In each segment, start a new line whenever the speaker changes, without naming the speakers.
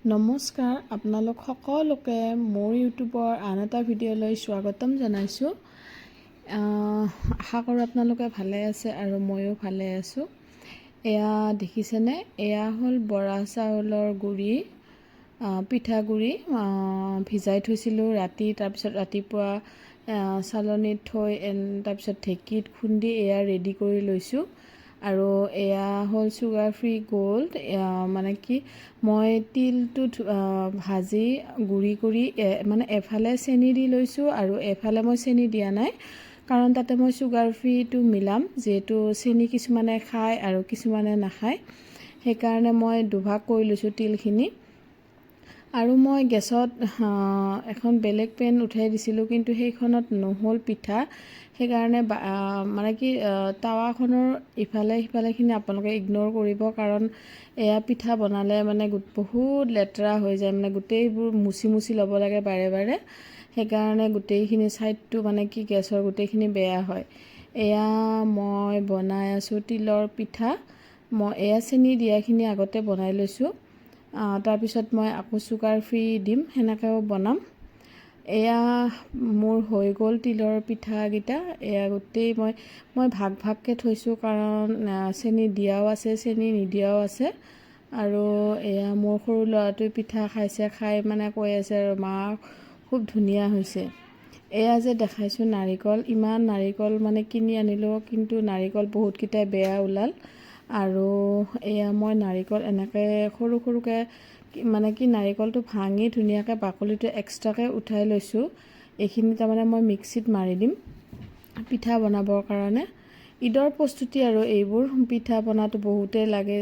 নমস্কাৰ, আপোনালোক সকলোকে মোৰ ইউটিউবৰ আন এটা ভিডিঅ'লৈ স্বাগতম জনাইছোঁ। আশা কৰোঁ আপোনালোকে ভালে আছে আৰু ময়ো ভালে আছোঁ। এয়া দেখিছেনে, এয়া হ'ল বৰা চাউলৰ গুড়ি, পিঠাগুড়ি ভিজাই থৈছিলোঁ ৰাতি। তাৰপিছত ৰাতিপুৱা চালনীত থৈ তাৰপিছত ঢেঁকীত খুন্দি এয়া ৰেডি কৰি লৈছোঁ। আৰু এয়া হ'ল চুগাৰ ফ্ৰী গ'ল্ড। মানে কি, মই তিলটোত ভাজি গুড়ি কৰি মানে এফালে চেনি দি লৈছোঁ আৰু এফালে মই চেনি দিয়া নাই, কাৰণ তাতে মই চুগাৰ ফ্ৰীটো মিলাম, যিহেতু চেনি কিছুমানে খায় আৰু কিছুমানে নাখায়। সেইকাৰণে মই দুভাগ কৰি লৈছোঁ তিলখিনি। আৰু মই গেছত এখন বেলেগ পেন উঠাই দিছিলোঁ, কিন্তু সেইখনত নহ'ল পিঠা। সেইকাৰণে মানে কি, টাৱাখনৰ ইফালে সিফালেখিনি আপোনালোকে ইগন'ৰ কৰিব, কাৰণ এয়া পিঠা বনালে মানে বহুত লেতেৰা হৈ যায়, মানে গোটেইবোৰ মুচি ল'ব লাগে বাৰে বাৰে। সেইকাৰণে গোটেইখিনি ছাইডটো মানে কি গেছৰ গোটেইখিনি বেয়া হয়। এয়া মই বনাই আছোঁ তিলৰ পিঠা। মই এয়া চেনি দিয়াখিনি আগতে বনাই লৈছোঁ, তাৰপিছত মই আকৌ চুগাৰ ফ্ৰী দিম, সেনেকৈও বনাম। এয়া মোৰ হৈ গ'ল তিলৰ পিঠাকেইটা। এয়া গোটেই মই ভাগ ভাগকৈ থৈছোঁ, কাৰণ চেনি দিয়াও আছে, চেনি নিদিয়াও আছে। আৰু এয়া মোৰ সৰু ল'ৰাটোৱে পিঠা খাইছে, খাই মানে কৈ আছে আৰু মা খুব ধুনীয়া হৈছে। এয়া যে দেখাইছোঁ নাৰিকল, ইমান নাৰিকল মানে কিনি আনিলোঁ, কিন্তু নাৰিকল বহুতকেইটাই বেয়া ওলাল। আৰু এয়া মই নাৰিকল এনেকৈ সৰু সৰুকৈ মানে কি নাৰিকলটো ভাঙি ধুনীয়াকৈ বাকলিটো এক্সট্ৰাকৈ উঠাই লৈছোঁ। এইখিনি তাৰমানে মই মিক্সিত মাৰি দিম পিঠা বনাবৰ কাৰণে। ঈদৰ প্ৰস্তুতি আৰু এইবোৰ পিঠা বনাটো বহুতেই লাগে,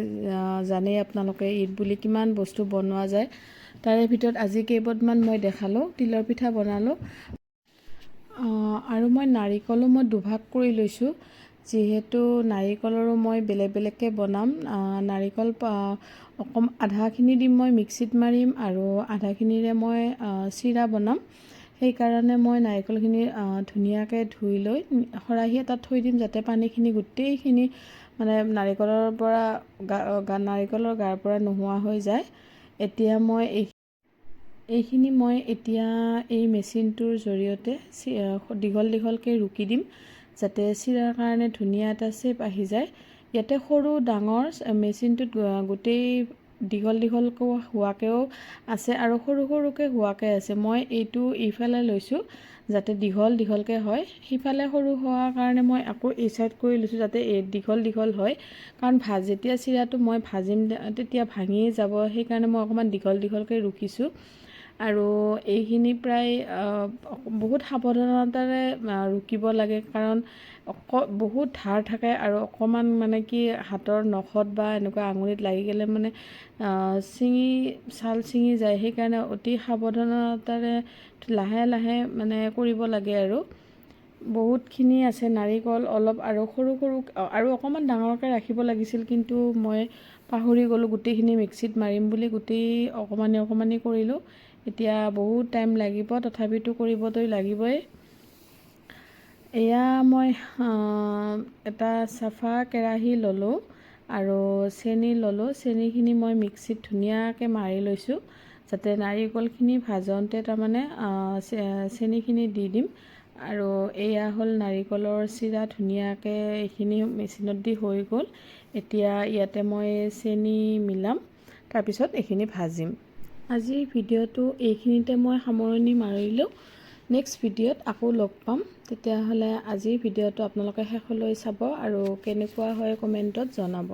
জানেই আপোনালোকে ঈদ বুলি কিমান বস্তু বনোৱা যায়। তাৰে ভিতৰত আজি কেইবিধমান মই দেখালোঁ। তিলৰ পিঠা বনালোঁ, আৰু মই নাৰিকলো মই দুভাগ কৰি লৈছোঁ, যিহেতু নাৰিকলৰো মই বেলেগ বেলেগকৈ বনাম। নাৰিকল আধাখিনি দিম মই মিক্সিত মাৰিম, আৰু আধাখিনিৰে মই চিৰা বনাম। সেইকাৰণে মই নাৰিকলখিনি ধুনীয়াকৈ ধুই লৈ খৰাহী এটাত থৈ দিম, যাতে পানীখিনি গোটেইখিনি মানে নাৰিকলৰ গাৰ পৰা নোহোৱা হৈ যায়। এতিয়া মই এইখিনি এতিয়া এই মেচিনটোৰ জৰিয়তে দীঘল দীঘলকৈ ৰুকি দিম, যাতে চিৰাৰ কাৰণে ধুনীয়া এটা শ্বেপ আহি যায়। ইয়াতে সৰু ডাঙৰ মেচিনটোত গোটেই দীঘল দীঘলকৈ হোৱাকৈও আছে আৰু সৰু সৰুকৈ হোৱাকৈ আছে। মই এইটো ইফালে লৈছোঁ যাতে দীঘল দীঘলকৈ হয়, সিফালে সৰু হোৱাৰ কাৰণে মই আকৌ এই চাইড কৰি লৈছোঁ, যাতে দীঘল দীঘল হয়। কাৰণ যেতিয়া চিৰাটো মই ভাজিম তেতিয়া ভাঙিয়ে যাব, সেইকাৰণে মই অকণমান দীঘল দীঘলকৈ ৰুকিছোঁ। আৰু এইখিনি প্ৰায় বহুত সাৱধানতাৰে ৰুকিব লাগে, কাৰণ বহুত ধাৰ থাকে আৰু অকণমান মানে কি হাতৰ নখত বা এনেকুৱা আঙুলিত লাগি গ'লে মানে ছাল ছিঙি যায়। সেইকাৰণে অতি সাৱধানতাৰে লাহে লাহে মানে কৰিব লাগে। আৰু বহুতখিনি আছে নাৰিকল, অলপ আৰু সৰু সৰু আৰু অকণমান ডাঙৰকৈ ৰাখিব লাগিছিল, কিন্তু মই পাহৰি গ'লোঁ গোটেইখিনি মিক্সিত মাৰিম বুলি, গোটেই অকণমানি অকণমানি কৰিলোঁ। এতিয়া বহুত টাইম লাগিব, তথাপিতো কৰিবতো লাগিবই। এয়া মই এটা চাফা কেৰাহী ল'লোঁ আৰু চেনি ল'লোঁ। চেনিখিনি মই মিক্সিত ধুনীয়াকৈ মাৰি লৈছোঁ, যাতে নাৰিকলখিনি ভাজোঁতে তাৰমানে চেনিখিনি দি দিম। আৰু এয়া হ'ল নাৰিকলৰ চিৰা, ধুনীয়াকৈ এইখিনি মেচিনত দি হৈ গ'ল। এতিয়া ইয়াতে মই চেনি মিলাম, তাৰপিছত এইখিনি ভাজিম। আজিৰ ভিডিঅ'টো এইখিনিতে মই সামৰণি মাৰিলোঁ। নেক্সট ভিডিঅ'ত আকৌ লগ পাম। তেতিয়াহ'লে আজিৰ ভিডিঅ'টো আপোনালোকে শেষলৈ চাব আৰু কেনেকুৱা হয় কমেণ্টত জনাব।